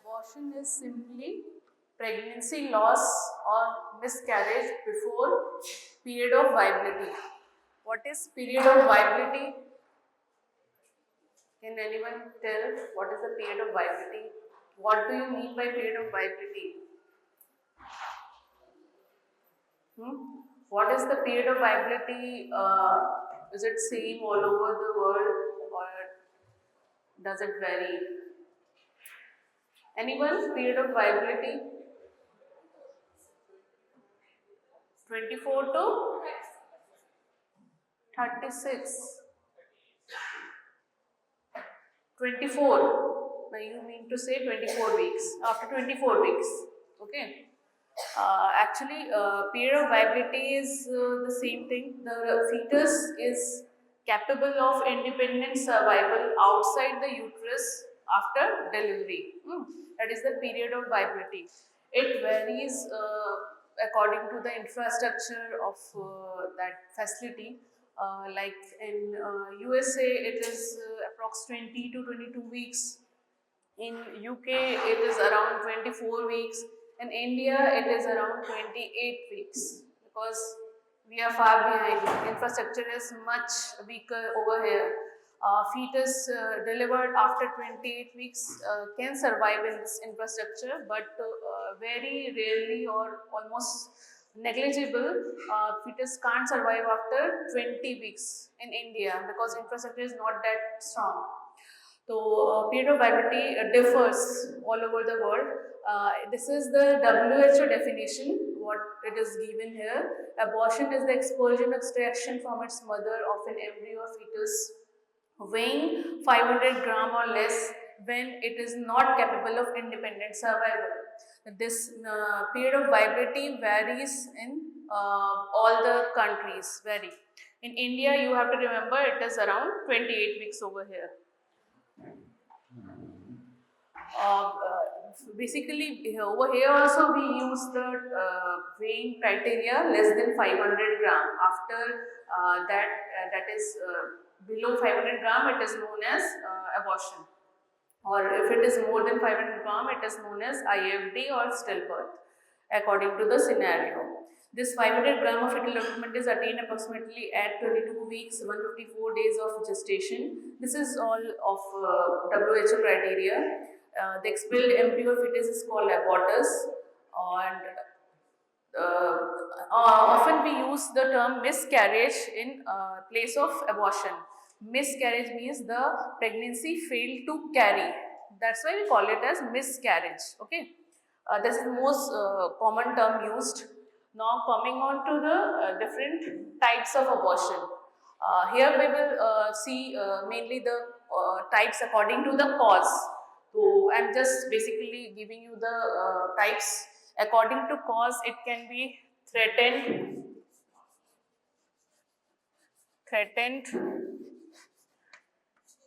Abortion is simply pregnancy loss or miscarriage before period of viability. What is period of viability? Can anyone tell what is the period of viability? What do you mean by period of viability? What is the period of viability? Is it same all over the world or does it vary? Anyone? Period of viability? 24 to 36. 24. Now you mean to say 24 weeks. After 24 weeks. Okay. Actually, period of viability is the same thing. The fetus is capable of independent survival outside the uterus after delivery. That is the period of viability. It varies according to the infrastructure of that facility. Like in USA, it is approx 20 to 22 weeks. In UK, it is around 24 weeks. In India, it is around 28 weeks because we are far behind. Infrastructure is much weaker over here. Fetus delivered after 28 weeks can survive in this infrastructure, but very rarely or almost negligible fetus can't survive after 20 weeks in India because infrastructure is not that strong. So, period of viability differs all over the world. This is the WHO definition, what it is given here. Abortion is the expulsion, extraction from its mother of an embryo or fetus weighing 500 gram or less when it is not capable of independent survival. This period of viability varies in all the countries, vary. In India, you have to remember it is around 28 weeks over here. Uh, Basically, over here also we use the weighing criteria less than 500 gram. After that is below 500 gram, it is known as abortion. Or if it is more than 500 gram, it is known as IFD or stillbirth, according to the scenario. This 500 gram of fetal development is attained approximately at 22 weeks, 154 days of gestation. This is all of WHO criteria. The expelled embryo fetus is called abortus, and often we use the term miscarriage in place of abortion. Miscarriage means the pregnancy failed to carry. That's why we call it as miscarriage. Okay, this is the most common term used. Now coming on to the different types of abortion. Here we will see mainly the types according to the cause. So I'm just basically giving you the types. According to cause, it can be threatened,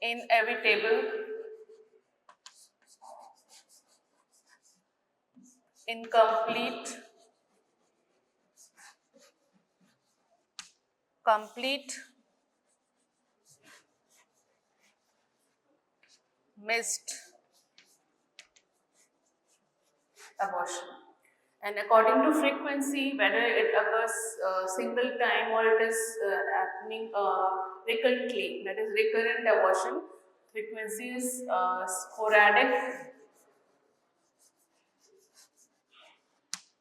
inevitable, incomplete, complete, missed abortion. And according to frequency, whether it occurs single time or it is happening recurrently, that is recurrent abortion, frequency is sporadic.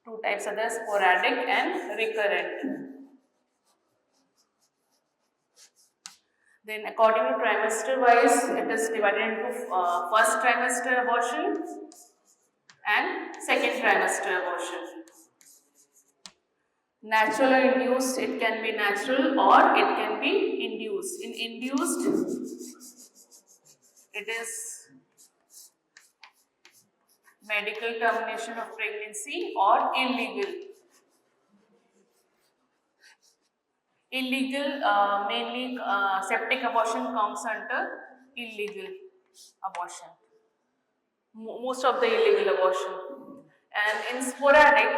Two types are there, sporadic and recurrent. Then according to trimester wise, it is divided into first trimester abortion and second trimester abortion. Natural or induced, it can be natural or it can be induced. In induced, it is medical termination of pregnancy or illegal. Illegal, mainly septic abortion comes under illegal abortion. Most of the illegal abortion. And in sporadic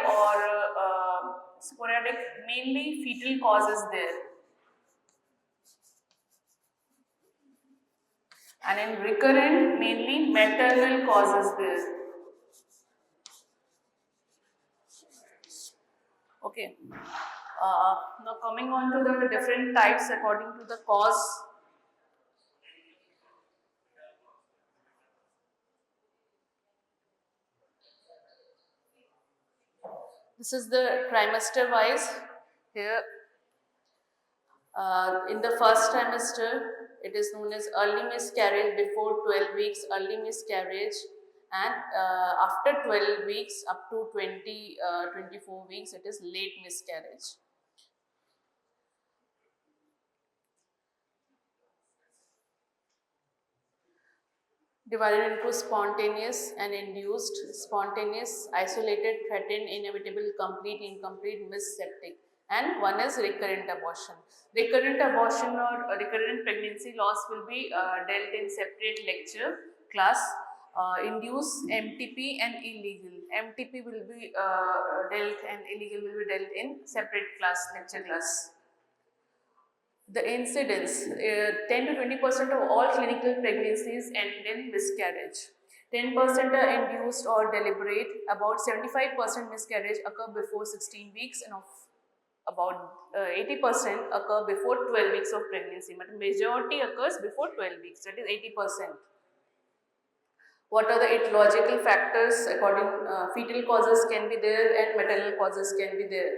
sporadic, mainly fetal causes there. And in recurrent, mainly maternal causes there. Okay. Now coming on to the different types according to the cause. This is the trimester wise. Here, in the first trimester, it is known as early miscarriage before 12 weeks, early miscarriage, and after 12 weeks up to 24 weeks, it is late miscarriage. Divided into spontaneous and induced, spontaneous, isolated, threatened, inevitable, complete, incomplete, missed, septic, and one is recurrent abortion. Recurrent abortion or recurrent pregnancy loss will be dealt in separate lecture class. Induced, MTP and illegal. MTP will be dealt and illegal will be dealt in separate class, lecture class. The incidence, 10 to 20% of all clinical pregnancies end in miscarriage. 10% are induced or deliberate. About 75% miscarriage occur before 16 weeks, and of about 80% occur before 12 weeks of pregnancy. But majority occurs before 12 weeks, that is 80%. What are the etiological factors? According fetal causes can be there and maternal causes can be there.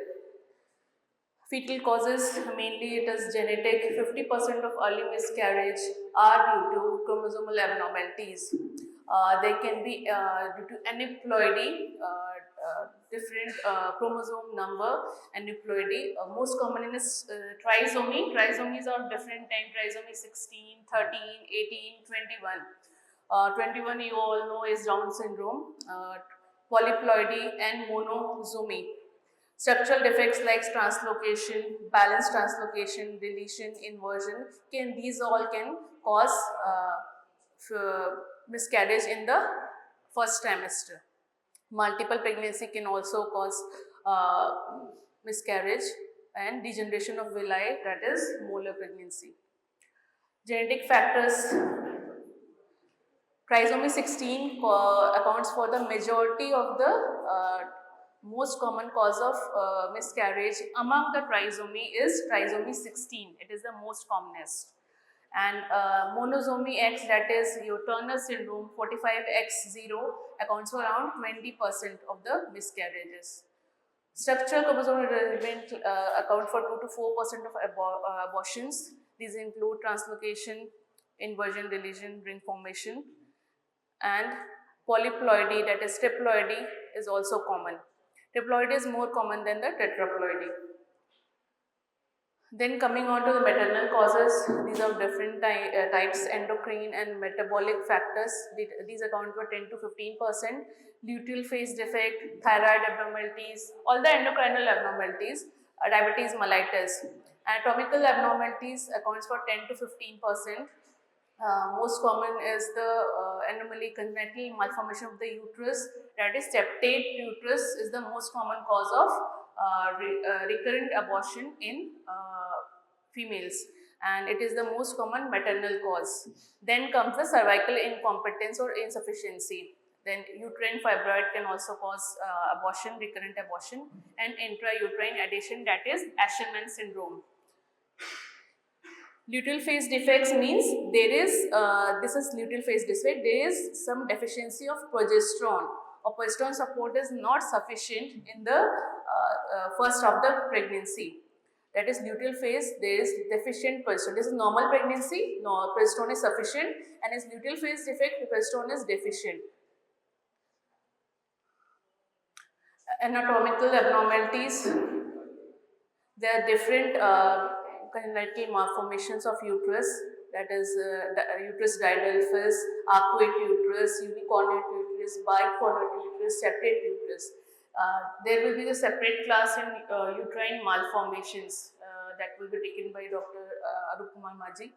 Fetal causes, mainly it is genetic. 50% of early miscarriage are due to chromosomal abnormalities. They can be due to aneuploidy, different chromosome number, aneuploidy. Most common is trisomy. Trisomies are different time, trisomy 16, 13, 18, 21. 21 you all know is Down syndrome, polyploidy and monosomy. Structural defects like translocation, balance translocation, deletion, inversion, these all can cause miscarriage in the first trimester. Multiple pregnancy can also cause miscarriage and degeneration of villi, that is molar pregnancy. Genetic factors. Trisomy 16 accounts for the majority of the most common cause of miscarriage among the trisomy is trisomy 16. It is the most commonest. And monosomy X, that is your Turner syndrome, 45X0, accounts for around 20% of the miscarriages. Structural chromosomal development account for 2 to 4% of abortions. These include translocation, inversion, deletion, ring formation, and polyploidy, that is triploidy, is also common. Triploidy is more common than the tetraploidy. Then coming on to the maternal causes, these are different types, endocrine and metabolic factors. These account for 10 to 15%. Luteal phase defect, thyroid abnormalities, all the endocrinal abnormalities, diabetes mellitus. Anatomical abnormalities accounts for 10 to 15%. Most common is the anomaly, congenital malformation of the uterus, that is septate uterus is the most common cause of recurrent abortion in females, and it is the most common maternal cause. Then comes the cervical incompetence or insufficiency. Then uterine fibroid can also cause abortion, recurrent abortion, and intrauterine adhesion, that is Asherman syndrome. Luteal phase defects means there is, this is luteal phase defect, there is some deficiency of progesterone, or progesterone support is not sufficient in the first of the pregnancy. That is luteal phase, there is deficient progesterone. This is normal pregnancy, no, progesterone is sufficient, and is luteal phase defect, progesterone is deficient. Anatomical abnormalities, there are different congenital malformations of uterus, that is uterus diadelphys, arcuate uterus, unicornuate uterus, bicornuate uterus, septate uterus. There will be the separate class in uterine malformations that will be taken by Dr. Arup Kumar Maji.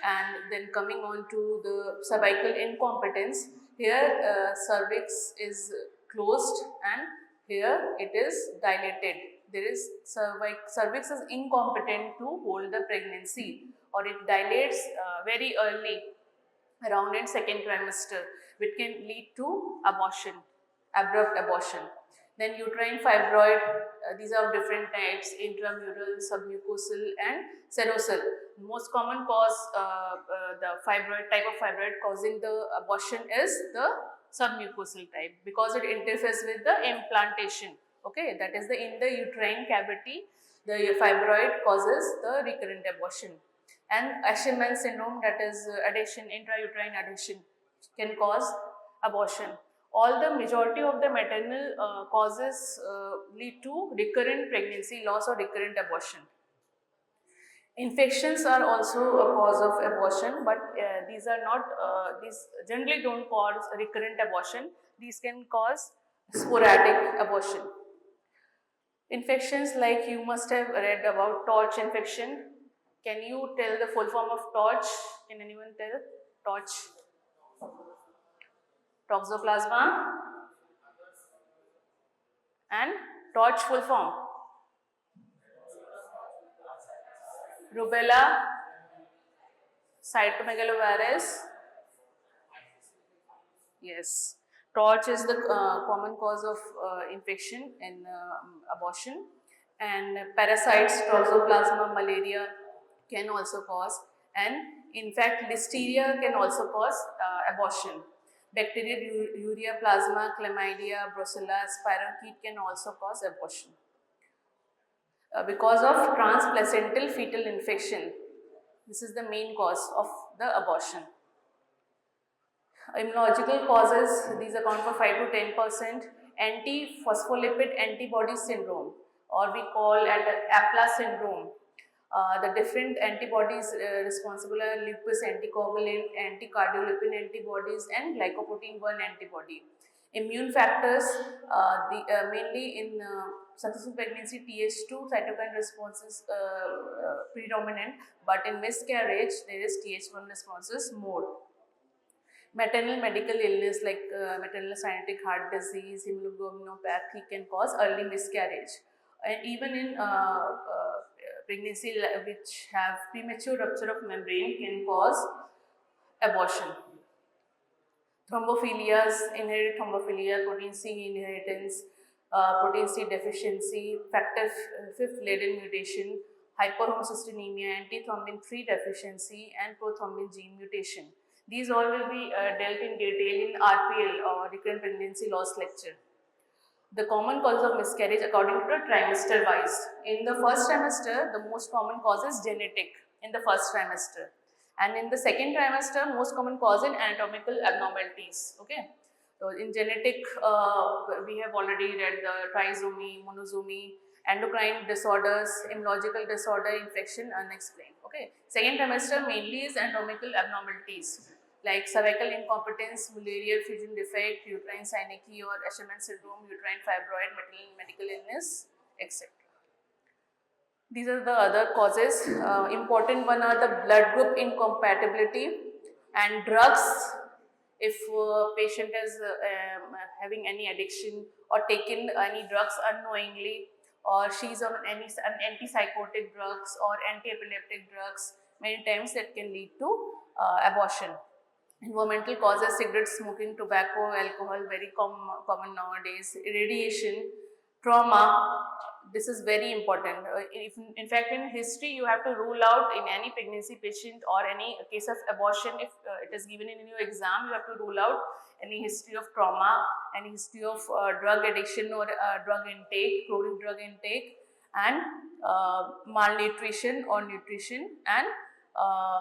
And then coming on to the cervical incompetence, here cervix is closed and here it is dilated. There is cervix is incompetent to hold the pregnancy, or it dilates very early, around in second trimester, which can lead to abortion, abrupt abortion. Then uterine fibroid, these are different types: intramural, submucosal and serosal. Most common cause, the fibroid type of fibroid causing the abortion is the submucosal type, because it interferes with the implantation. Okay, that is in the uterine cavity, the fibroid causes the recurrent abortion. And Asherman syndrome, that is adhesion, intrauterine adhesion, can cause abortion. All the majority of the maternal causes lead to recurrent pregnancy loss or recurrent abortion. Infections are also a cause of abortion, but these are not, these generally don't cause recurrent abortion. These can cause sporadic abortion. Infections, like you must have read about torch infection. Can you tell the full form of torch? Can anyone tell? Torch. Toxoplasma and torch full form. Rubella, cytomegalovirus. Yes. Torch is the common cause of infection in abortion, and parasites, Toxoplasma, malaria can also cause, and in fact listeria can also cause abortion. Bacterial urea plasma, chlamydia, brucella, spirochete can also cause abortion. Because of transplacental fetal infection, this is the main cause of the abortion. Immunological causes, these account for 5 to 10%. Anti-phospholipid antibody syndrome, or we call it APLA syndrome. The different antibodies responsible are lupus anticoagulant, anticardiolipin antibodies and glycoprotein 1 antibody. Immune factors, mainly in successful pregnancy, Th2 cytokine responses predominant, but in miscarriage there is Th1 responses more. Maternal medical illness like maternal cyanotic heart disease, hemoglobinuropathy can cause early miscarriage. And even in pregnancy which have premature rupture of membrane can cause abortion. Thrombophilias, inherited thrombophilia, protein C inheritance, protein C deficiency, factor V Leiden mutation, hyperhomocystinemia, antithrombin 3 deficiency and prothrombin gene mutation. These all will be dealt in detail in RPL, or recurrent pregnancy loss lecture. The common cause of miscarriage according to the trimester wise. In the first trimester, the most common cause is genetic in the first trimester. And in the second trimester, most common cause in anatomical abnormalities. Okay. So in genetic, we have already read the trisomy, monosomy, endocrine disorders, immunological disorder, infection, unexplained. Okay. Second trimester mainly is anatomical abnormalities like cervical incompetence, mullerian fusion defect, uterine synecdoche or Asherman syndrome, uterine fibroid, maternal medical illness, etc. These are the other causes. Important one are the blood group incompatibility and drugs. If patient is having any addiction or taken any drugs unknowingly, or she is on any antipsychotic drugs or anti-epileptic drugs, many times that can lead to abortion. Environmental causes: cigarette smoking, tobacco, alcohol, very common nowadays. Radiation, trauma, this is very important. In fact, in history, you have to rule out in any pregnancy patient or any case of abortion, if it is given in your exam, you have to rule out any history of trauma, any history of drug addiction or drug intake, chronic drug intake, and malnutrition or nutrition, and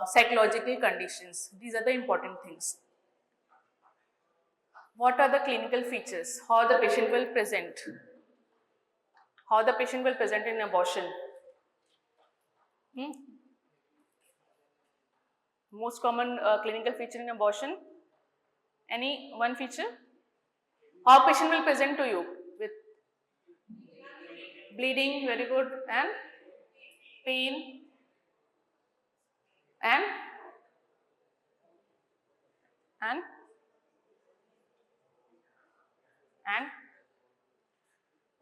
psychological conditions. These are the important things. What are the clinical features? How the patient will present? How the patient will present in abortion? Most common clinical feature in abortion? Any one feature? How patient will present to you? With bleeding, very good, and pain, and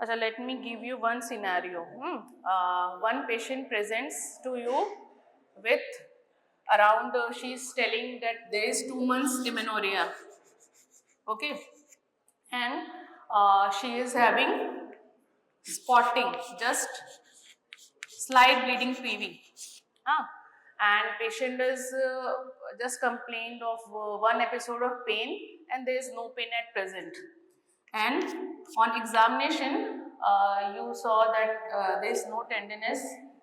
so let me give you one scenario. One patient presents to you with around, she is telling that there is 2 months amenorrhea. Okay, and she is having spotting, just slight bleeding PV. And patient is just complained of one episode of pain and there is no pain at present. And on examination, you saw that there is no tenderness.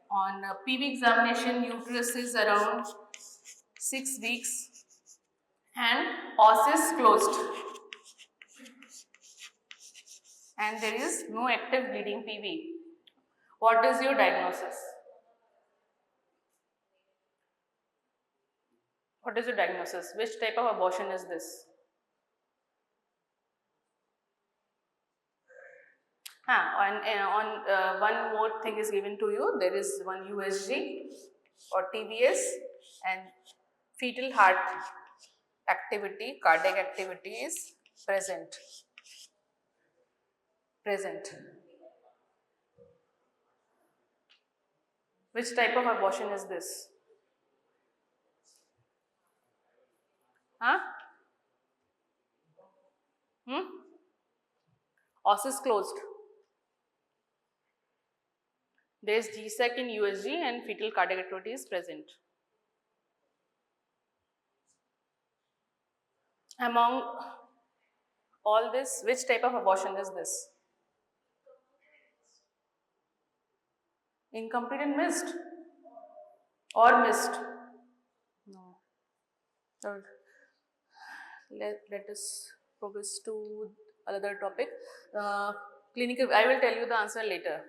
On PV examination, uterus is around 6 weeks and os is closed. And there is no active bleeding PV. What is your diagnosis? What is your diagnosis? Which type of abortion is this? One more thing is given to you. There is one USG or TVS and fetal heart activity, cardiac activity is present. Which type of abortion is this? Os is closed. There is GSEC in USG and fetal cardiac activity is present. Among all this, which type of abortion is this? Incomplete and missed? Or missed? No. Let us progress to another topic. Clinical, I will tell you the answer later.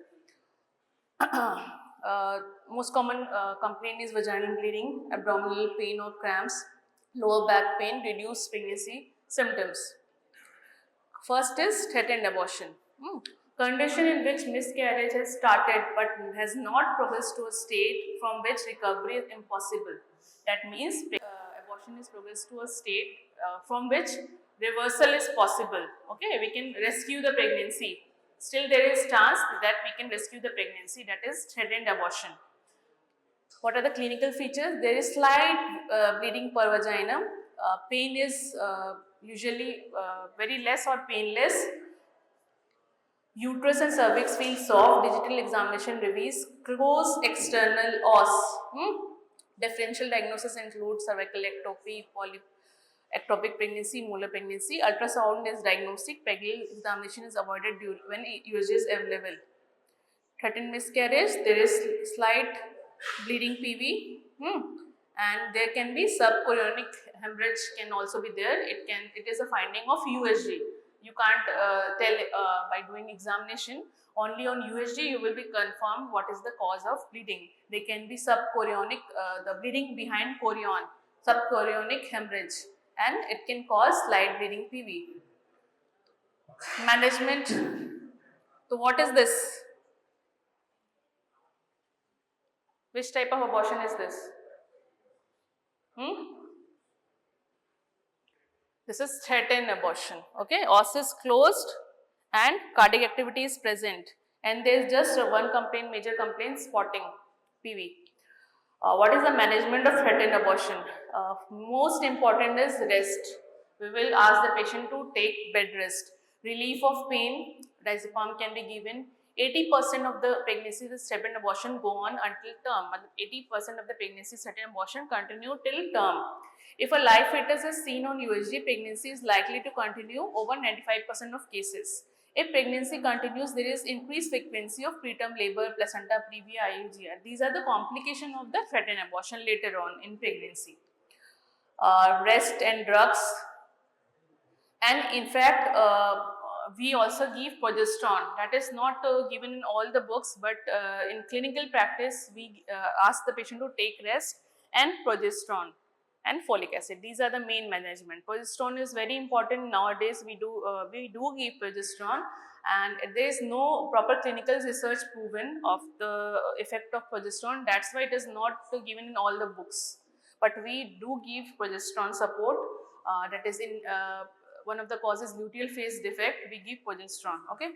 Most common complaint is vaginal bleeding, abdominal pain or cramps, lower back pain, reduced pregnancy symptoms. First is threatened abortion. Condition in which miscarriage has started but has not progressed to a state from which recovery is impossible. That means abortion is progressed to a state from which reversal is possible. Okay, we can rescue the pregnancy. Still there is chance that we can rescue the pregnancy, that is threatened abortion. What are the clinical features? There is slight bleeding per vagina. Pain is usually very less or painless. Uterus and cervix feel soft. Digital examination reveals closed external os. Differential diagnosis include cervical ectopy, ectopic pregnancy, molar pregnancy. Ultrasound is diagnostic. Pregnancy examination is avoided when USG is available. Threatened miscarriage, there is slight bleeding PV, and there can be subchorionic hemorrhage can also be there. It is a finding of USG. You can't tell by doing examination. Only on USG you will be confirmed what is the cause of bleeding. They can be subchorionic, the bleeding behind chorion, subchorionic hemorrhage, and it can cause slight bleeding PV. Management. So what is this? Which type of abortion is this? This is threatened abortion. Okay, os is closed and cardiac activity is present, and there is just one complaint, major complaint, spotting PV. What is the management of threatened abortion? Most important is rest. We will ask the patient to take bed rest. Relief of pain, diazepam can be given. 80% of the pregnancies with threatened abortion go on until term. 80% of the pregnancies threatened abortion continue till term. If a live fetus is seen on USG, pregnancy is likely to continue over 95% of cases. If pregnancy continues, there is increased frequency of preterm labor, placenta previa, IUGR. These are the complications of the threatened abortion later on in pregnancy. Rest and drugs, and in fact, we also give progesterone. That is not given in all the books, but in clinical practice, we ask the patient to take rest and progesterone and folic acid. These are the main management. Progesterone is very important nowadays. We do give progesterone, and there is no proper clinical research proven of the effect of progesterone. That's why it is not given in all the books. But we do give progesterone support. That is in one of the causes luteal phase defect. We give progesterone. Okay.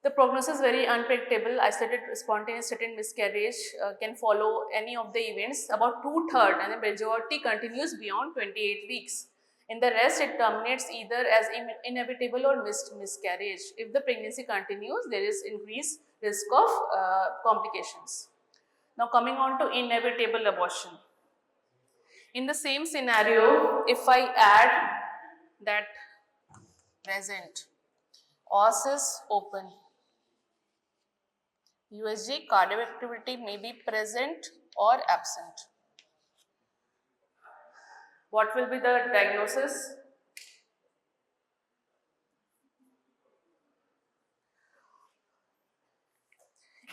The prognosis is very unpredictable. Isolated spontaneous threatened miscarriage can follow any of the events. About 2/3, and the majority continues beyond 28 weeks. In the rest, it terminates either as inevitable or miscarriage. If the pregnancy continues, there is increased risk of complications. Now coming on to inevitable abortion. In the same scenario, if I add that present, os is open, USG cardiac activity may be present or absent. What will be the diagnosis?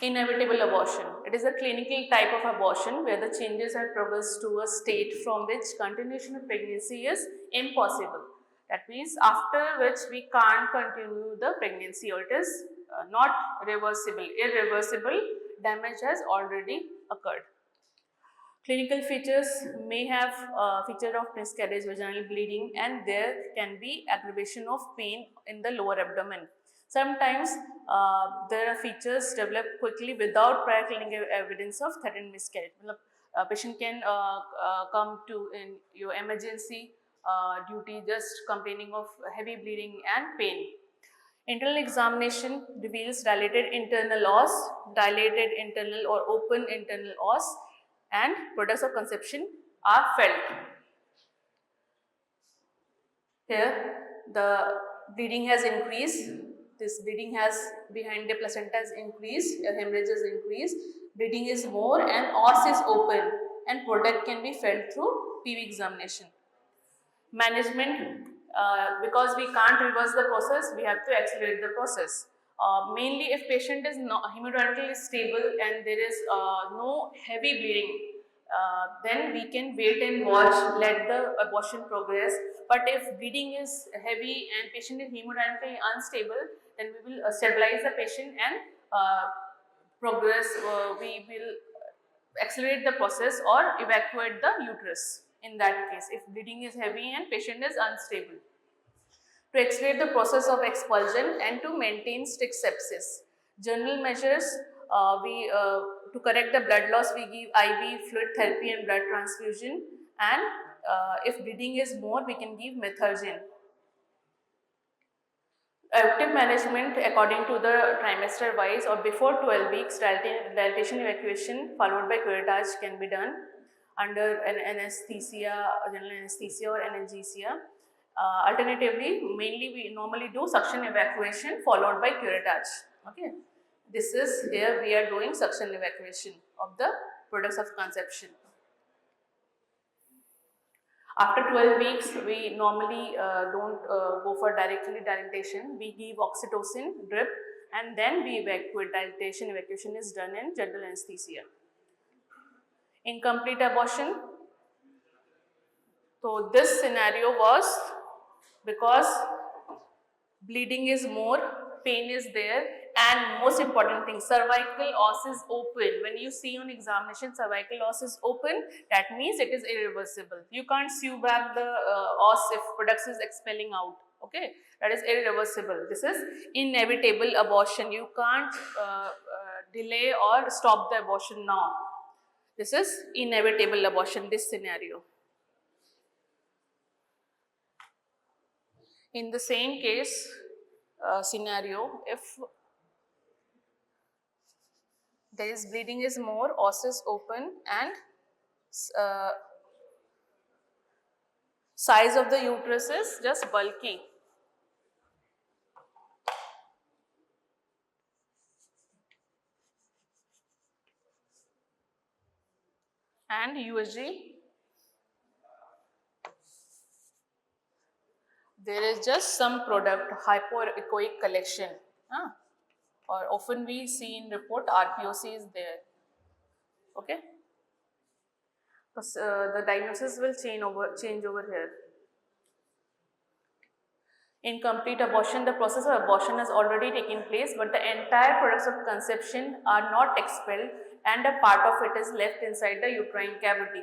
Inevitable abortion. It is a clinical type of abortion where the changes have progressed to a state from which continuation of pregnancy is impossible. That means after which we can't continue the pregnancy, or it is not reversible. Irreversible damage has already occurred. Clinical features may have feature of miscarriage, vaginal bleeding, and there can be aggravation of pain in the lower abdomen. Sometimes there are features developed quickly without prior clinical evidence of threatened miscarriage. A patient can come to in your emergency duty just complaining of heavy bleeding and pain. Internal examination reveals dilated internal os, dilated internal or open internal os, and products of conception are felt. Here the bleeding has increased, this bleeding has behind the placenta has increased, hemorrhage has increased, bleeding is more and os is open, and product can be felt through PV examination. Management, because we can't reverse the process, we have to accelerate the process. Mainly if patient is hemodynamically stable and there is no heavy bleeding, then we can wait and watch, let the abortion progress. But if bleeding is heavy and patient is hemodynamically unstable, then we will stabilize the patient and progress, we will accelerate the process or evacuate the uterus in that case if bleeding is heavy and patient is unstable. To accelerate the process of expulsion and to maintain strict sepsis. General measures, to correct the blood loss, we give IV fluid therapy and blood transfusion, and if bleeding is more, we can give methergine. Active management according to the trimester wise or before 12 weeks, dilatation evacuation followed by curettage can be done under an anesthesia, general anesthesia or analgesia. Alternatively, mainly we normally do suction evacuation followed by curettage. Okay, this is here we are doing suction evacuation of the products of conception. After 12 weeks, we normally don't go for directly dilatation. We give oxytocin drip and then we evacuate. Dilatation evacuation is done in general anesthesia. Incomplete abortion. So this scenario was because bleeding is more, pain is there, and most important thing, cervical os is open. When you see on examination cervical os is open, that means it is irreversible. You can't sew back the os if products is expelling out. Okay, that is irreversible. This is inevitable abortion. You can't delay or stop the abortion now. This is inevitable abortion, this scenario. In the same case scenario, if there is bleeding is more, os is open, and size of the uterus is just bulky. And USG, there is just some product, hypoechoic collection. Or often we see in report RPOC is there. Okay. The diagnosis will change over here. Incomplete abortion, the process of abortion has already taken place, but the entire products of conception are not expelled and a part of it is left inside the uterine cavity.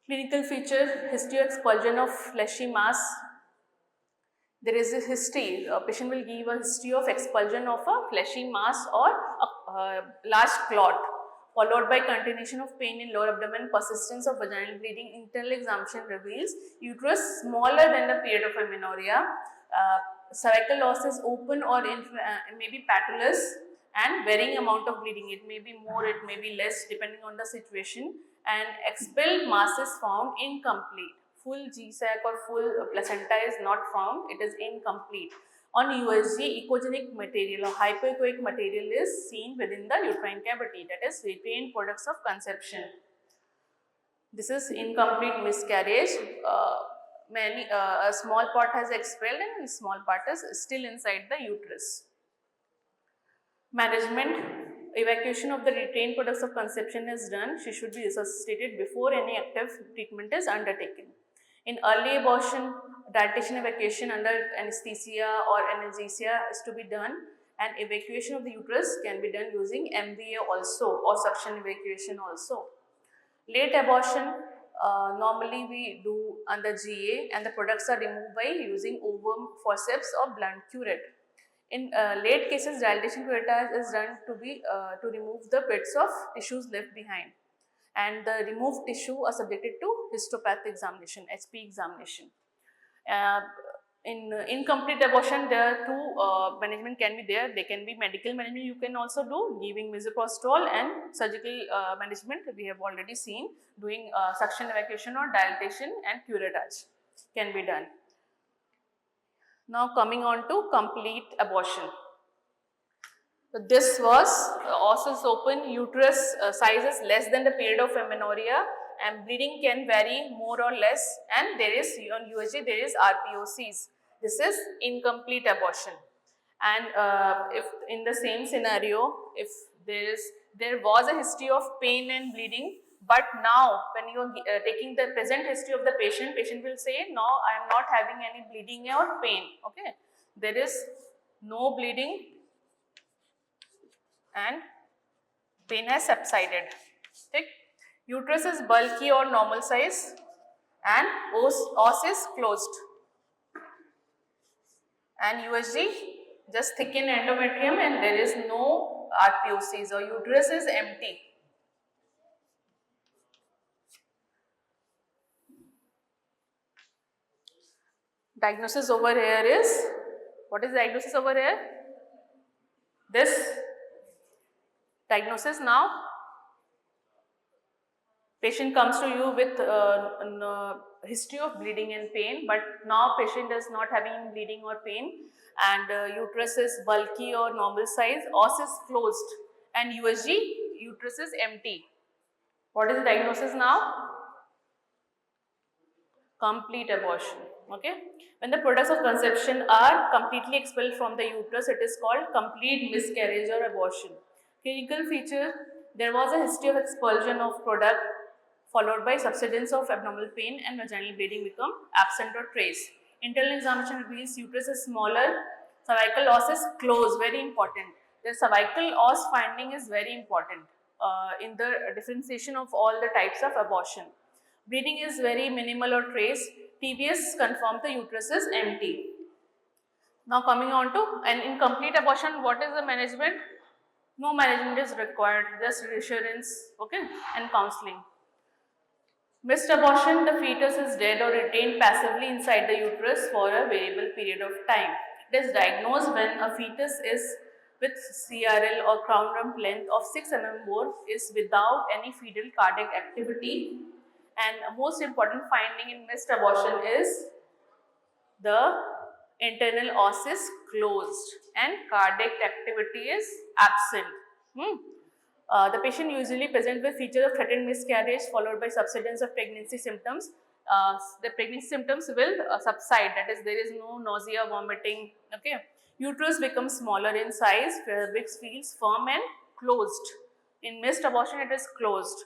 Clinical feature, history of expulsion of fleshy mass. There is a history, a patient will give a history of expulsion of a fleshy mass or a large clot followed by continuation of pain in lower abdomen, persistence of vaginal bleeding. Internal examination reveals uterus smaller than the period of amenorrhea. Cervical loss is open or maybe patulous, and varying amount of bleeding. It may be more, it may be less depending on the situation. And expelled mass is found incomplete. Full G-sac or full placenta is not found, it is incomplete. On USG, echogenic material or hypoechoic material is seen within the uterine cavity, that is retained products of conception. This is incomplete miscarriage. A small part has expelled and a small part is still inside the uterus. Management, evacuation of the retained products of conception is done. She should be resuscitated before any active treatment is undertaken. In early abortion, dilatation evacuation under anesthesia or analgesia is to be done, and evacuation of the uterus can be done using MVA also, or suction evacuation also. Late abortion, normally we do under GA, and the products are removed by using ovum forceps or blunt curette. In late cases, dilatation curettage is done to remove the bits of tissues left behind, and the removed tissue are subjected to histopath examination, HP examination. In incomplete abortion, there are two management can be there. They can be medical management. You can also do giving misoprostol, and surgical management we have already seen, doing suction evacuation or dilatation and curettage can be done. Now coming on to complete abortion. So this was os is open, uterus size is less than the period of amenorrhea, and bleeding can vary more or less, and there is on USG there is RPOCs. This is incomplete abortion. And if in the same scenario, if there was a history of pain and bleeding, but now when you are taking the present history of the patient will say, no, I am not having any bleeding or pain. Okay, there is no bleeding and pain has subsided. Okay. Uterus is bulky or normal size, and os is closed, and USG just thickened endometrium, and there is no RPOCs, or uterus is empty. Diagnosis over here is, what is diagnosis over here? This diagnosis now, patient comes to you with history of bleeding and pain, but now patient is not having bleeding or pain, and uterus is bulky or normal size, os is closed, and USG, uterus is empty. What is the diagnosis now? Complete abortion. Okay. When the products of conception are completely expelled from the uterus, it is called complete miscarriage or abortion. Clinical feature, there was a history of expulsion of product followed by subsidence of abdominal pain, and vaginal bleeding become absent or trace. Internal examination reveals uterus is smaller, cervical os is closed, very important. The cervical os finding is very important in the differentiation of all the types of abortion. Bleeding is very minimal or trace. TBS confirms the uterus is empty. Now coming on to an incomplete abortion, what is the management? No management is required, just reassurance, okay, and counseling. Missed abortion, the fetus is dead or retained passively inside the uterus for a variable period of time. It is diagnosed when a fetus is with CRL or crown rump length of 6 mm more, is without any fetal cardiac activity. And a most important finding in missed abortion is the internal os is closed and cardiac activity is absent. The patient usually presents with features of threatened miscarriage followed by subsidence of pregnancy symptoms. The pregnancy symptoms will subside, that is, there is no nausea, vomiting. Okay. Uterus becomes smaller in size, cervix feels firm and closed. In missed abortion, it is closed.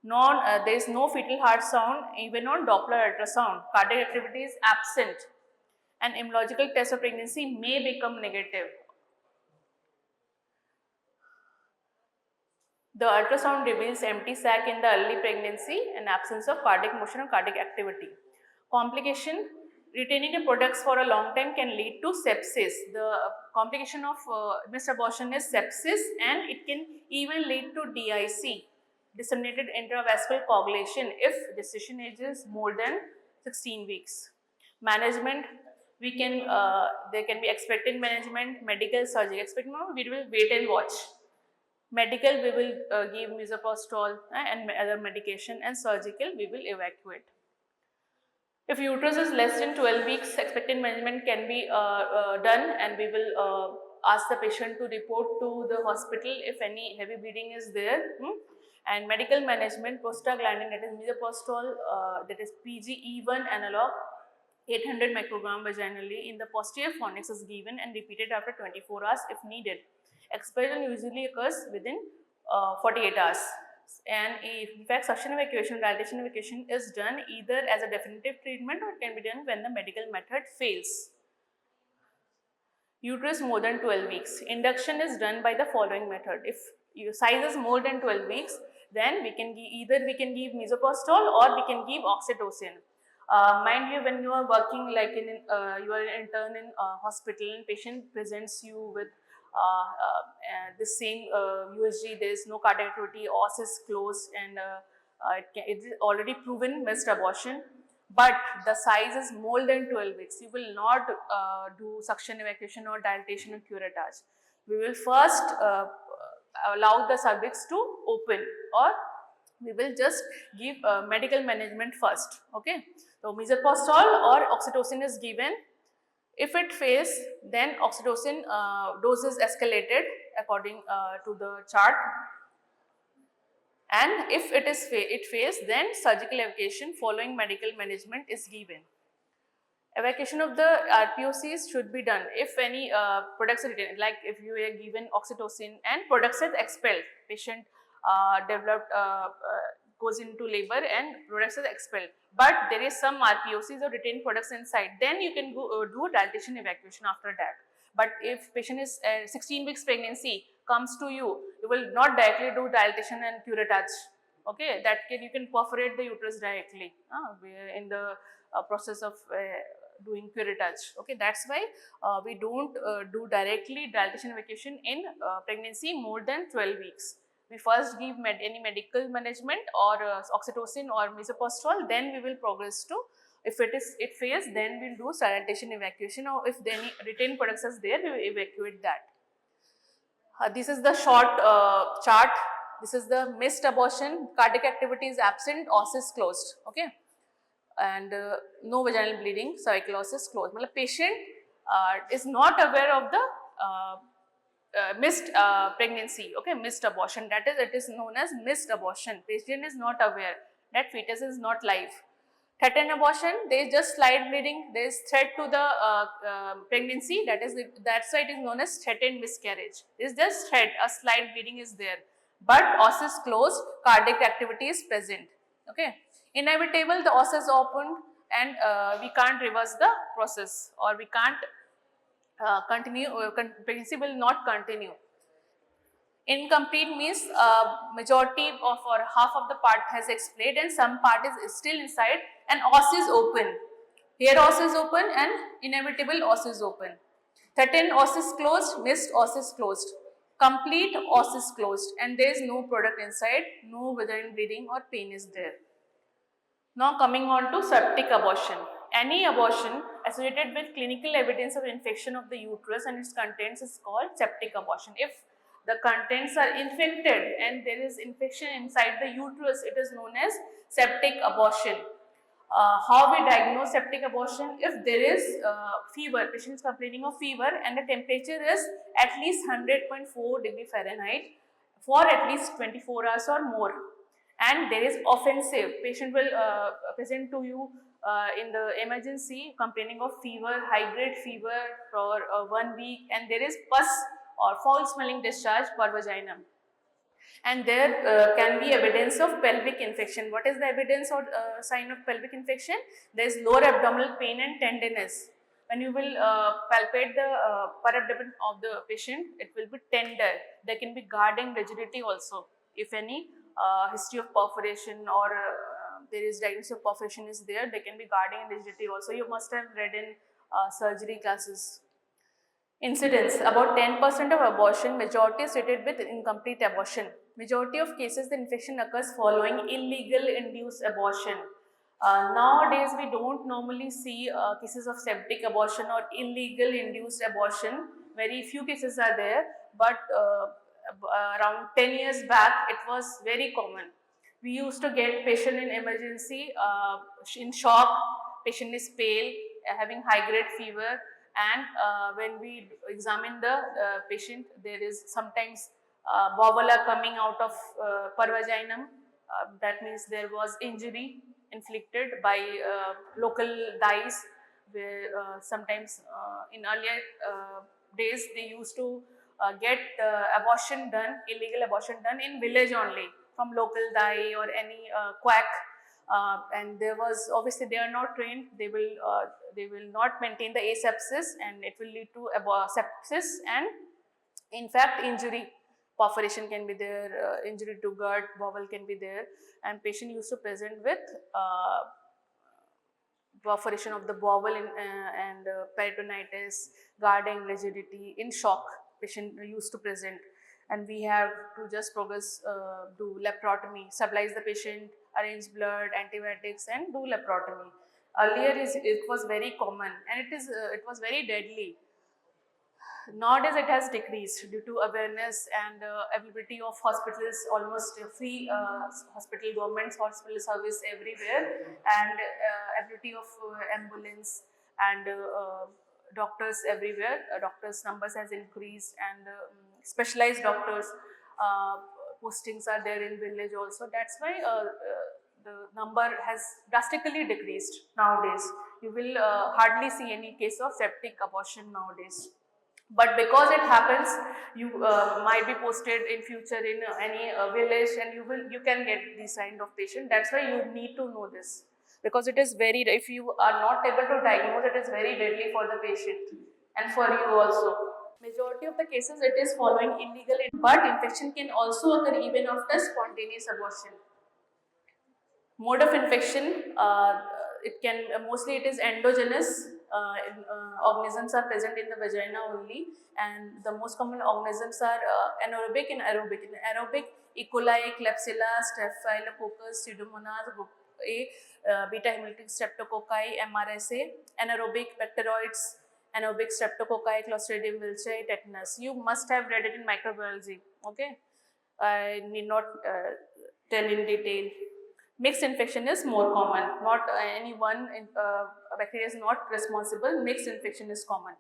There is no fetal heart sound even on Doppler ultrasound. Cardiac activity is absent, and immunological test of pregnancy may become negative. The ultrasound reveals empty sac in the early pregnancy and absence of cardiac motion or cardiac activity. Complication, retaining the products for a long time can lead to sepsis. The complication of missed abortion is sepsis, and it can even lead to DIC, disseminated intravascular coagulation, if gestation age is more than 16 weeks. Management, we can there can be expectant management, medical, surgery. Expectant, we will wait and watch. Medical, we will give misoprostol and other medication, and surgical, we will evacuate. If uterus is less than 12 weeks, expectant management can be done, and we will ask the patient to report to the hospital if any heavy bleeding is there. And medical management, prostaglandin, that is misoprostol, that is PGE1 analog, 800 microgram vaginally in the posterior fornix is given and repeated after 24 hours if needed. Expulsion usually occurs within 48 hours. And in fact, suction evacuation, dilatation evacuation is done either as a definitive treatment or can be done when the medical method fails. Uterus more than 12 weeks. Induction is done by the following method. If your size is more than 12 weeks, then we can give misoprostol or we can give oxytocin. Mind you, when you are working like you are an intern in hospital and patient presents you with the same USG, there is no cardiac activity, os is closed, and it is already proven missed abortion, but the size is more than 12 weeks. You will not do suction evacuation or dilatation or curettage. We will first allow the cervix to open, or we will just give medical management first. Okay, so misoprostol or oxytocin is given. If it fails, then oxytocin dose is escalated according to the chart, and if it fails, then surgical evacuation following medical management is given. Evacuation of the RPOCs should be done if any products are retained, like if you are given oxytocin and products is expelled, patient goes into labor and products is expelled, but there is some RPOCs or retained products inside, then you can go do dilatation evacuation after that. But if patient is 16 weeks pregnancy comes to you, you will not directly do dilatation and curettage. Okay, you can perforate the uterus directly in the process of doing curettage. Okay, that's why we don't do directly dilatation evacuation in pregnancy more than 12 weeks. We first give any medical management or oxytocin or misoprostol, then we will progress to, if it fails, then we will do dilatation evacuation, or if any retained products is there, we will evacuate that. This is the short chart. This is the missed abortion, cardiac activity is absent, os is closed. Okay, and no vaginal bleeding, cervical os is closed. The patient is not aware of the missed pregnancy, okay, missed abortion, that is, it is known as missed abortion. Patient is not aware that fetus is not live. Threatened abortion, there is just slight bleeding, there is threat to the pregnancy, that's why it is known as threatened miscarriage. It is just threat, a slight bleeding is there, but os is closed, cardiac activity is present. Okay, inevitable, the os is opened, and we can't reverse the process, or we can't pregnancy will not continue. Incomplete means majority of or half of the part has explayed and some part is still inside, and os is open. Here os is open and inevitable os is open. Threatened os is closed, missed os is closed. Complete os is closed and there is no product inside, no vaginal bleeding or pain is there. Now coming on to septic abortion. Any abortion associated with clinical evidence of infection of the uterus and its contents is called septic abortion. If the contents are infected and there is infection inside the uterus, it is known as septic abortion. How we diagnose septic abortion? If there is fever, patient is complaining of fever and the temperature is at least 100.4 degree Fahrenheit for at least 24 hours or more, and there is offensive, patient will present to you in the emergency complaining of fever, high grade fever for 1 week, and there is pus or foul smelling discharge per vagina, and there can be evidence of pelvic infection. What is the evidence or sign of pelvic infection? There is lower abdominal pain and tenderness. When you will palpate the per abdomen of the patient, it will be tender. There can be guarding rigidity also, if any history of perforation or there is diagnosis of perforation is there. There can be guarding and rigidity also. You must have read in surgery classes. Incidence, about 10% of abortion, majority is treated with incomplete abortion. Majority of cases the infection occurs following illegal induced abortion. Nowadays we don't normally see cases of septic abortion or illegal induced abortion. Very few cases are there, but around 10 years back it was very common. We used to get patient in emergency in shock, patient is pale, having high grade fever, and when we examine the patient, there is sometimes bowel coming out of per vaginum. That means there was injury inflicted by local dyes, where sometimes in earlier days they used to get abortion done, illegal abortion done in village only, from local dye or any quack, and there was obviously they are not trained, they will not maintain the asepsis, and it will lead to sepsis and in fact injury. Perforation can be there, injury to gut, bowel can be there, and patient used to present with perforation of the bowel and peritonitis, guarding rigidity, in shock patient used to present, and we have to just progress, do laparotomy, stabilize the patient, arrange blood, antibiotics, and do laparotomy. Earlier it was very common, and it was very deadly. Nowadays it has decreased due to awareness and availability of hospitals, almost free hospital, government hospital service everywhere, and availability of ambulance and doctors everywhere. Doctors numbers has increased, and specialized doctors postings are there in village also. That's why the number has drastically decreased nowadays. You will hardly see any case of septic abortion nowadays. But because it happens, you might be posted in future in any village, and you can get this kind of patient. That's why you need to know this, because it is very, if you are not able to diagnose, it is very deadly for the patient and for you also. Majority of the cases it is following illegal, but infection can also occur even after spontaneous abortion. Mode of infection, it can mostly it is endogenous. Organisms are present in the vagina only, and the most common organisms are anaerobic and aerobic. In aerobic, E. coli, Klebsiella, Staphylococcus, Pseudomonas, group A, beta hemolytic streptococci, MRSA. Anaerobic, bacteroids, anaerobic streptococci, Clostridium wilchi, tetanus. You must have read it in microbiology. Okay, I need not tell in detail. Mixed infection is more common. Not any one bacteria is not responsible. Mixed infection is common.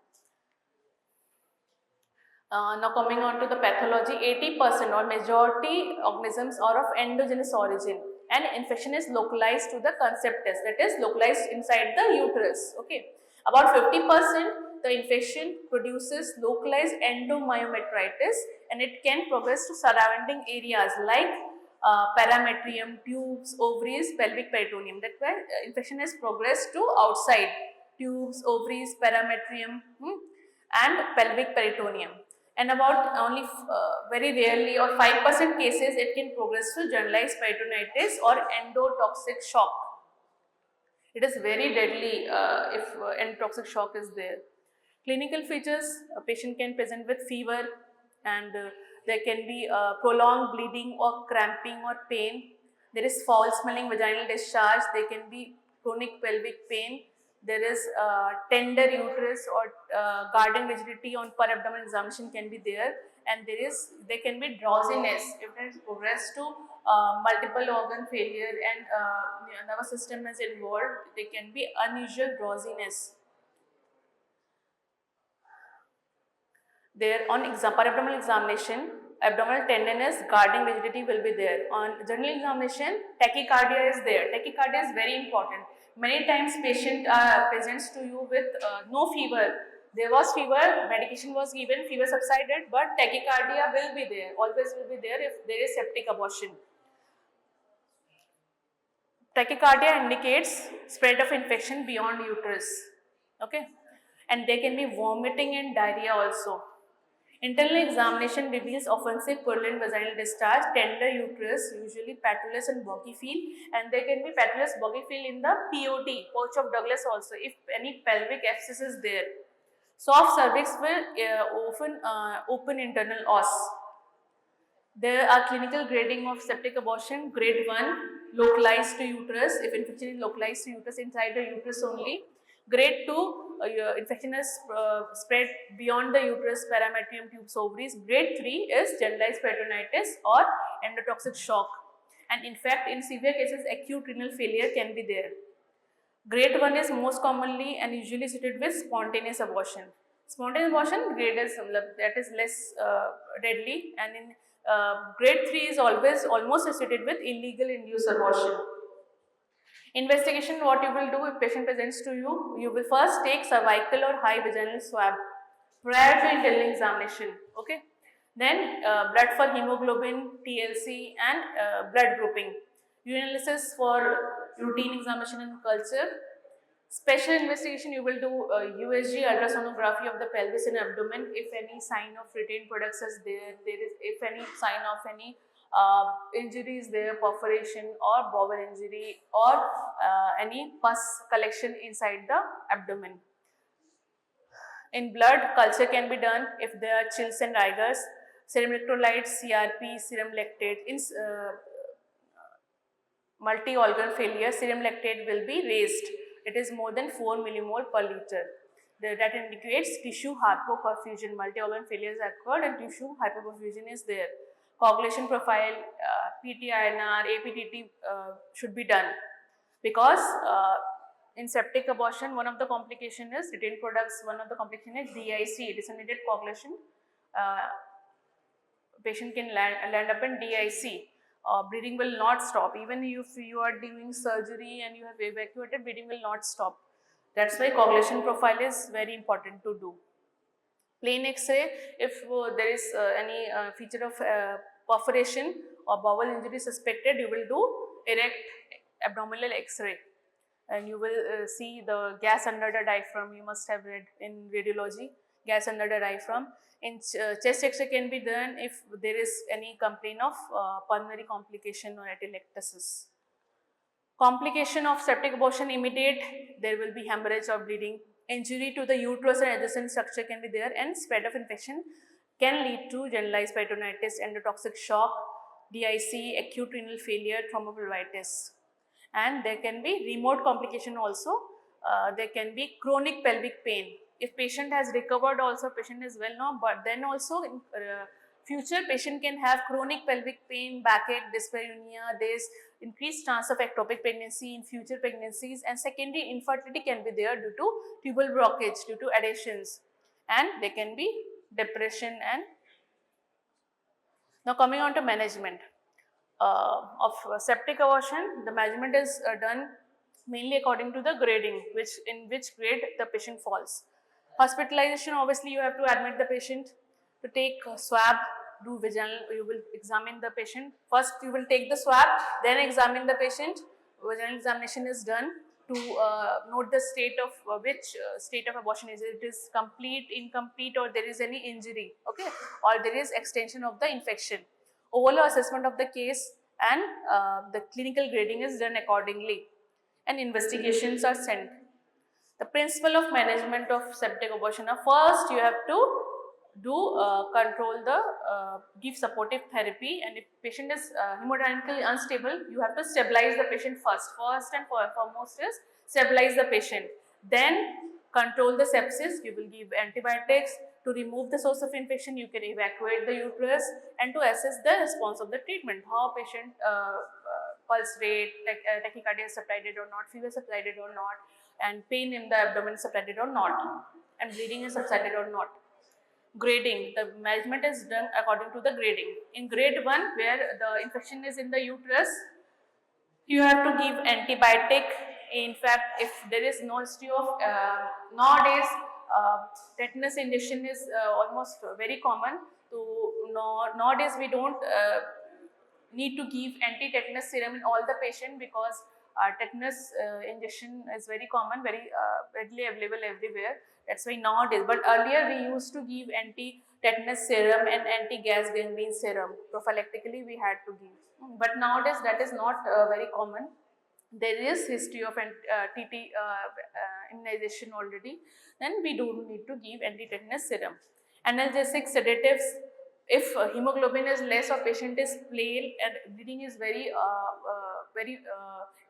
Now coming on to the pathology, 80% or majority organisms are of endogenous origin, and infection is localized to the conceptus, that is localized inside the uterus. Okay, about 50% the infection produces localized endomyometritis, and it can progress to surrounding areas like parametrium, tubes, ovaries, pelvic peritoneum. That's why infection has progressed to outside tubes, ovaries, parametrium, and pelvic peritoneum. And about only very rarely or 5% cases it can progress to generalized peritonitis or endotoxic shock. It is very deadly if endotoxic shock is there. Clinical features, a patient can present with fever, and there can be prolonged bleeding or cramping or pain. There is foul smelling vaginal discharge. There can be chronic pelvic pain. There is tender uterus or guarding rigidity on per abdominal examination can be there, and there can be drowsiness if it has progressed to multiple organ failure and nervous system is involved. There can be unusual drowsiness. There on per abdominal examination, abdominal tenderness, guarding rigidity will be there. On general examination, tachycardia is there. Tachycardia is very important. Many times patient presents to you with no fever. There was fever, medication was given, fever subsided, but tachycardia will be there, always will be there if there is septic abortion. Tachycardia indicates spread of infection beyond uterus. Okay, and there can be vomiting and diarrhea also. Internal examination reveals offensive purulent vaginal discharge, tender uterus, usually patulous and boggy feel, and there can be patulous boggy feel in the POD, pouch of Douglas also, if any pelvic abscess is there. Soft cervix will often open internal os. There are clinical grading of septic abortion. Grade 1, localized to uterus, if infection is localized to uterus, inside the uterus only. Grade 2, infection is spread beyond the uterus, parametrium, tubes, ovaries. Grade 3 is generalized peritonitis or endotoxic shock. And in fact, in severe cases, acute renal failure can be there. Grade 1 is most commonly and usually associated with spontaneous abortion. Spontaneous abortion grade is that is less deadly, and in grade 3 is always almost associated with illegal induced abortion. Investigation, what you will do if patient presents to you, you will first take cervical or high vaginal swab prior to internal examination. Okay. Then blood for hemoglobin, TLC, and blood grouping. Urinalysis for routine examination and culture. Special investigation, you will do USG ultrasonography of the pelvis and abdomen if any sign of retained products is there, if any sign of any injury is there, perforation or bowel injury, or any pus collection inside the abdomen. In blood, culture can be done if there are chills and rigors, serum electrolytes, CRP, serum lactate. In multi-organ failure, serum lactate will be raised. It is more than 4 millimole per liter. That indicates tissue hypoperfusion. Multi-organ failure has occurred and tissue hypoperfusion is there. Coagulation profile, PTINR, APTT should be done, because in septic abortion, one of the complication is retained products. One of the complication is DIC, disseminated coagulation. Patient can land up in DIC. Bleeding will not stop. Even if you are doing surgery and you have evacuated, bleeding will not stop. That's why coagulation profile is very important to do. Plain X-ray, if there is any feature of perforation or bowel injury suspected, you will do erect abdominal X-ray, and you will see the gas under the diaphragm. You must have read in radiology, gas under the diaphragm. In chest X-ray can be done if there is any complaint of pulmonary complication or atelectasis. Complication of septic abortion immediate, there will be hemorrhage or bleeding. Injury to the uterus and adjacent structure can be there, and spread of infection can lead to generalized peritonitis, endotoxic shock, DIC, acute renal failure, thrombophlebitis. And there can be remote complication also. There can be chronic pelvic pain. If patient has recovered also, patient is well known, but then also in future patient can have chronic pelvic pain, backache, dyspareunia. There is increased chance of ectopic pregnancy in future pregnancies, and secondary infertility can be there due to tubal blockage, due to adhesions, and there can be depression. And now coming on to management of septic abortion, the management is done mainly according to the grading, in which grade the patient falls. Hospitalization, obviously you have to admit the patient, to take swab, do vaginal, you will examine the patient. First you will take the swab, then examine the patient. Vaginal examination is done to note the state of which state of abortion is it. It is complete, incomplete, or there is any injury, okay, or there is extension of the infection. Overall assessment of the case and the clinical grading is done accordingly, and investigations are sent. The principle of management of septic abortion are, first you have to do control the give supportive therapy, and if patient is hemodynamically unstable, you have to stabilize the patient first and foremost is stabilize the patient, then control the sepsis. You will give antibiotics to remove the source of infection. You can evacuate the uterus, and to assess the response of the treatment, how patient pulse rate, tachycardia is subsided or not, fever subsided or not, and pain in the abdomen is subsided or not, and bleeding is subsided or not. Grading, the management is done according to the grading. In grade 1, where the infection is in the uterus, you have to give antibiotic. In fact, if there is no history of nowadays tetanus injection is almost very common. Nowadays we don't need to give anti-tetanus serum in all the patient, because Tetanus injection is very common, very readily available everywhere. That's why nowadays, but earlier we used to give anti-tetanus serum and anti-gas gangrene serum. Prophylactically we had to give. But nowadays that is not very common. There is history of TT immunization already, then we don't need to give anti-tetanus serum. Analgesic sedatives, if hemoglobin is less or patient is pale and bleeding is very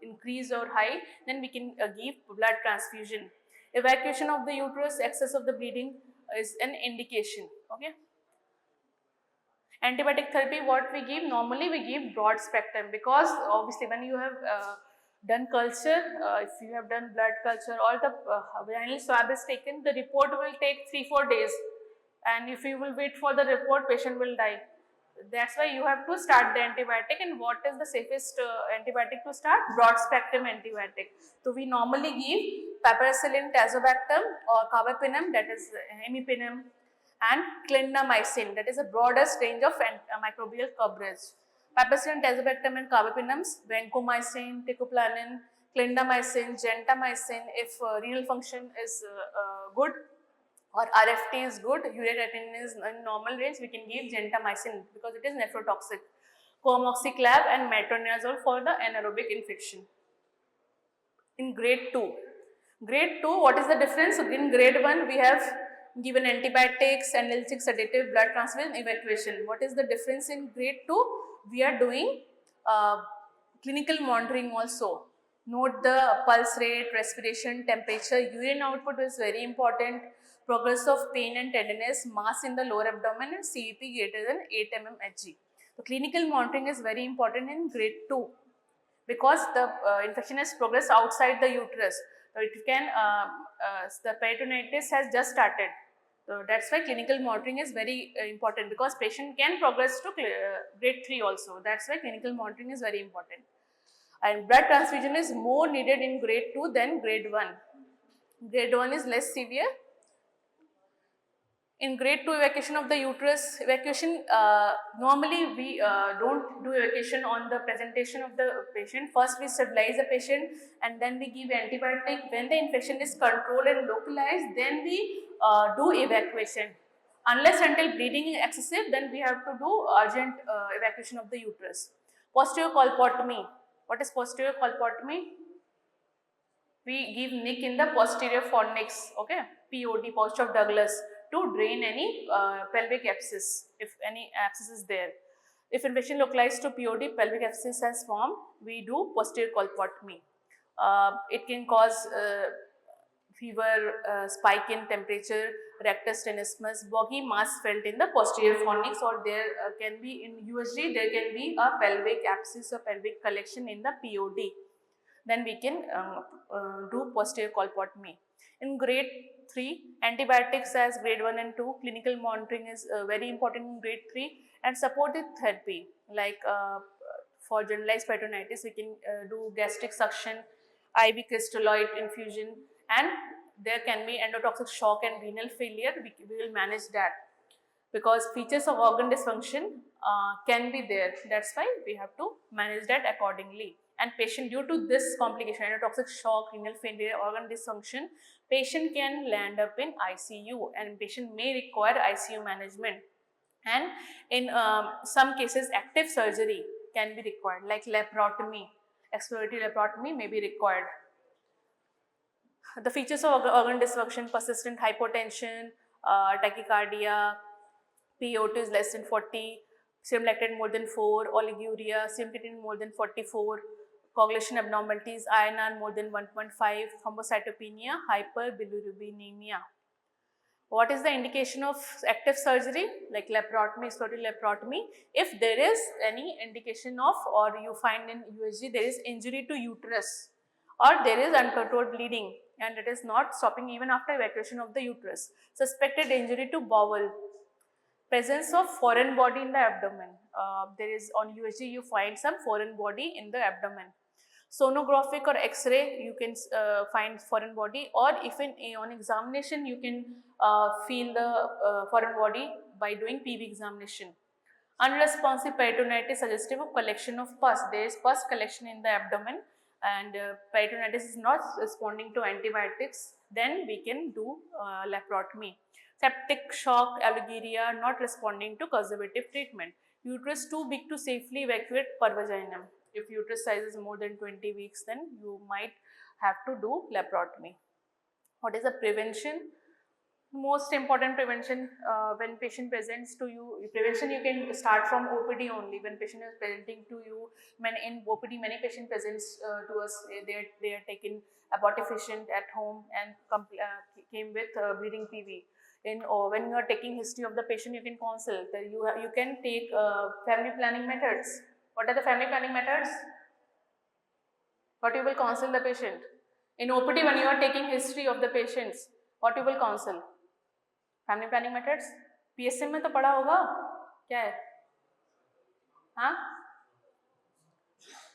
increased or high, then we can give blood transfusion. Evacuation of the uterus, excess of the bleeding is an indication. Okay. Antibiotic therapy, what we give, normally we give broad spectrum, because obviously when you have done culture, if you have done blood culture, all the vaginal swab is taken, the report will take 3-4 days, and if you will wait for the report, patient will die. That's why you have to start the antibiotic. And what is the safest antibiotic to start? Broad spectrum antibiotic. So we normally give piperacillin, tazobactam, or carbapenem, that is imipenem, and clindamycin, that is the broadest range of microbial coverage. Piperacillin, tazobactam and carbapenems, vancomycin, teicoplanin, clindamycin, gentamicin, if renal function is good or RFT is good, urea creatinine is in normal range, we can give gentamicin because it is nephrotoxic. Coamoxiclav and metronidazole for the anaerobic infection. In grade 2. Grade 2, what is the difference? So in grade 1, we have given antibiotics, analgesic, sedative, blood transfusion, evacuation. What is the difference in grade 2? We are doing clinical monitoring also. Note the pulse rate, respiration, temperature, urine output is very important, progress of pain and tenderness, mass in the lower abdomen, and CEP greater than 8 mm Hg. So clinical monitoring is very important in grade 2 because the infection has progressed outside the uterus. So it can, the peritonitis has just started. So that's why clinical monitoring is very important, because patient can progress to grade 3 also. That's why clinical monitoring is very important. And blood transfusion is more needed in grade 2 than grade 1. Grade 1 is less severe. In grade 2 evacuation of the uterus, evacuation, normally we don't do evacuation on the presentation of the patient. First we stabilize the patient and then we give antibiotic. When the infection is controlled and localized, then we do evacuation. Unless until bleeding is excessive, then we have to do urgent evacuation of the uterus. Posterior colpotomy. What is posterior colpotomy? We give nick in the posterior fornix, okay, POD, pouch of Douglas, to drain any pelvic abscess, if any abscess is there. If infection localized to POD, pelvic abscess has formed, we do posterior colpotomy. It can cause fever, spike in temperature, rectus tenesmus, boggy mass felt in the posterior fornix, or there can be in USG, there can be a pelvic abscess or pelvic collection in the POD. Then we can do posterior colpotomy. In grade 3, antibiotics as grade 1 and 2, clinical monitoring is very important in grade 3, and supportive therapy like for generalized peritonitis, we can do gastric suction, IV crystalloid infusion, and there can be endotoxic shock and renal failure. We will manage that because features of organ dysfunction can be there. That's why we have to manage that accordingly. And patient, due to this complication, endotoxic shock, renal failure, organ dysfunction, patient can land up in ICU and patient may require ICU management. And in some cases, active surgery can be required, like laparotomy, exploratory laparotomy may be required. The features of organ dysfunction: persistent hypotension, tachycardia, PO2 is less than 40, serum lactate more than 4, oliguria, serum creatinine more than 44, coagulation abnormalities, INR more than 1.5, thrombocytopenia, hyperbilirubinemia. What is the indication of active surgery like laparotomy, exploratory laparotomy? If there is any indication of, or you find in USG there is injury to uterus or there is uncontrolled bleeding and it is not stopping even after evacuation of the uterus. Suspected injury to bowel. Presence of foreign body in the abdomen. There is on USG you find some foreign body in the abdomen. Sonographic or X-ray you can find foreign body, or if on examination you can feel the foreign body by doing PV examination. Unresponsive peritonitis suggestive of collection of pus. There is pus collection in the abdomen and peritonitis is not responding to antibiotics, then we can do laparotomy. Septic shock, oliguria, not responding to conservative treatment. Uterus too big to safely evacuate per vaginum. If uterus size is more than 20 weeks, then you might have to do laparotomy. What is the prevention? Most important prevention when patient presents to you, prevention you can start from OPD only. When patient is presenting to you, in OPD many patient presents to us, they are taken abortifacient at home and came with bleeding PV. When you are taking history of the patient, you can consult. You can take family planning methods. What are the family planning methods? What you will counsel the patient? In OPD, when you are taking history of the patients, what you will counsel? Family planning methods PSM में तो पढ़ा होगा, क्या है? हाँ,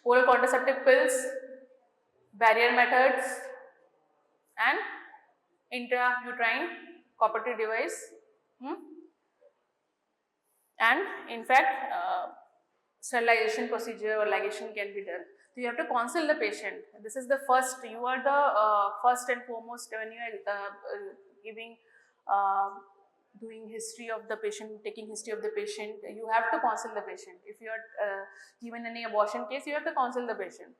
oral contraceptive pills, barrier methods and intrauterine cooperative device, and in fact sterilization procedure or ligation can be done. So you have to counsel the patient. This is the first, you are the first and foremost when you are giving doing history of the patient, taking history of the patient, you have to counsel the patient. If you are given any abortion case, you have to counsel the patient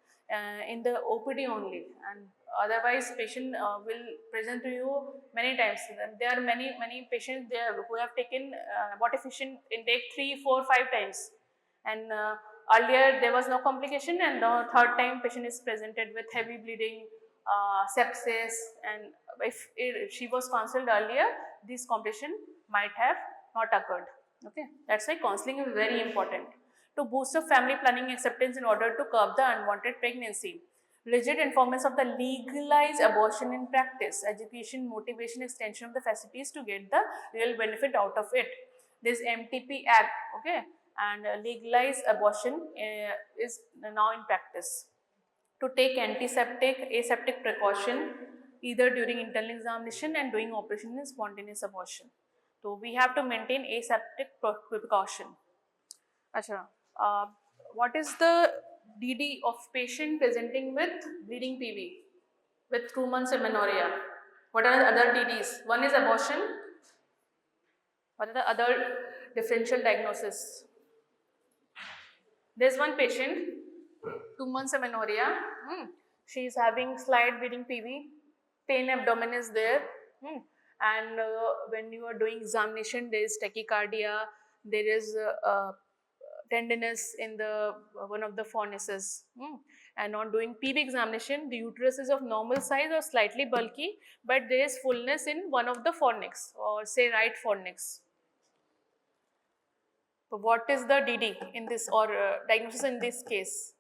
in the OPD only, and otherwise patient will present to you many times. There are many patients there who have taken abortifacient intake 3, 4, 5 times, and earlier there was no complication, and the third time patient is presented with heavy bleeding, sepsis, and if she was counseled earlier, this complication might have not occurred. Okay, that's why counseling is very important to boost the family planning acceptance in order to curb the unwanted pregnancy. Rigid enforcement of the legalized abortion in practice, education, motivation, extension of the facilities to get the real benefit out of it. This MTP Act, okay, and legalized abortion is now in practice. To take antiseptic, aseptic precaution either during internal examination and during operation in spontaneous abortion. So we have to maintain aseptic precaution. Achha, what is the DD of patient presenting with bleeding PV with 2 months amenorrhea? What are the other DDs? One is abortion. What are the other differential diagnosis? There's one patient, 2 months amenorrhea. She is having slight bleeding PV, pain abdomen is there, and when you are doing examination, there is tachycardia, there is tenderness in the one of the fornices, and on doing PV examination, the uterus is of normal size or slightly bulky, but there is fullness in one of the fornix, or say right fornix. So what is the DD in this, or diagnosis in this case?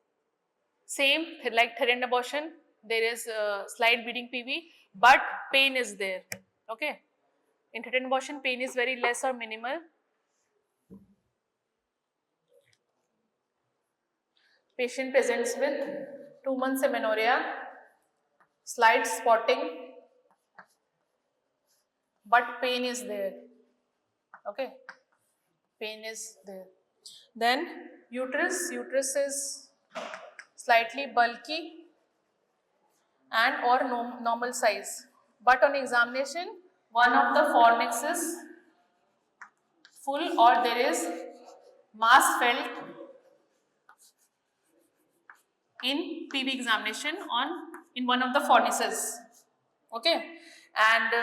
Same like threatened abortion, there is slight bleeding PV, but pain is there. Okay, in threatened abortion, pain is very less or minimal. Patient presents with 2 months amenorrhea, slight spotting, but pain is there. Okay, pain is there. Then uterus is slightly bulky and or normal size, but on examination, one of the fornix is full or there is mass felt in PV examination in one of the fornices. Okay, and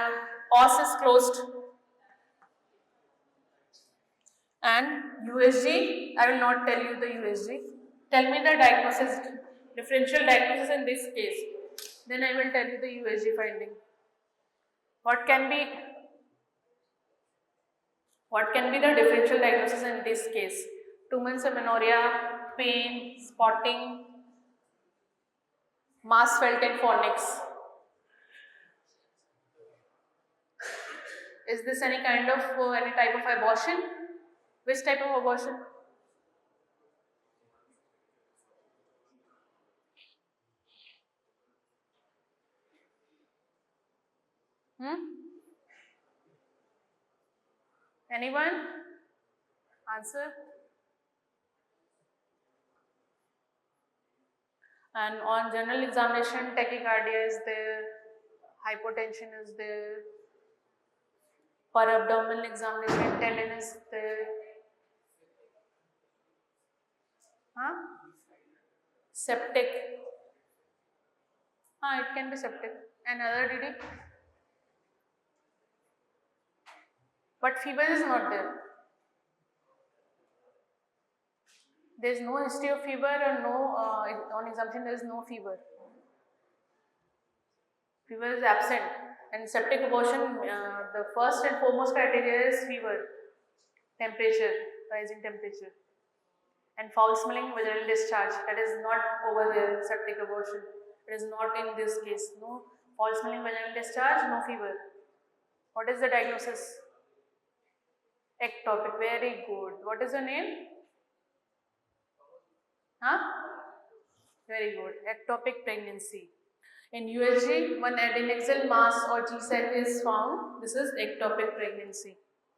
os is closed, and USG, I will not tell you the USG. Tell me the diagnosis, differential diagnosis in this case. Then I will tell you the USG finding. What can be the differential diagnosis in this case? 2 months amenorrhea, pain, spotting, mass felt in fornix. Is this any kind of any type of abortion? Which type of abortion? Anyone? Answer? And on general examination, tachycardia is there, hypotension is there. For abdominal examination, tendon is there. Huh? Septic. It can be septic. Another DD. But fever is not there. There is no history of fever or no, on examination there is no fever. Fever is absent. And septic abortion, the first and foremost criteria is fever, temperature, rising temperature. And foul smelling vaginal discharge, that is not over there, septic abortion. It is not in this case. No foul smelling vaginal discharge, no fever. What is the diagnosis? Ectopic, very good. What is your name? Very good. Ectopic pregnancy. In USG, when adnexal mass or G-sac is found, this is ectopic pregnancy.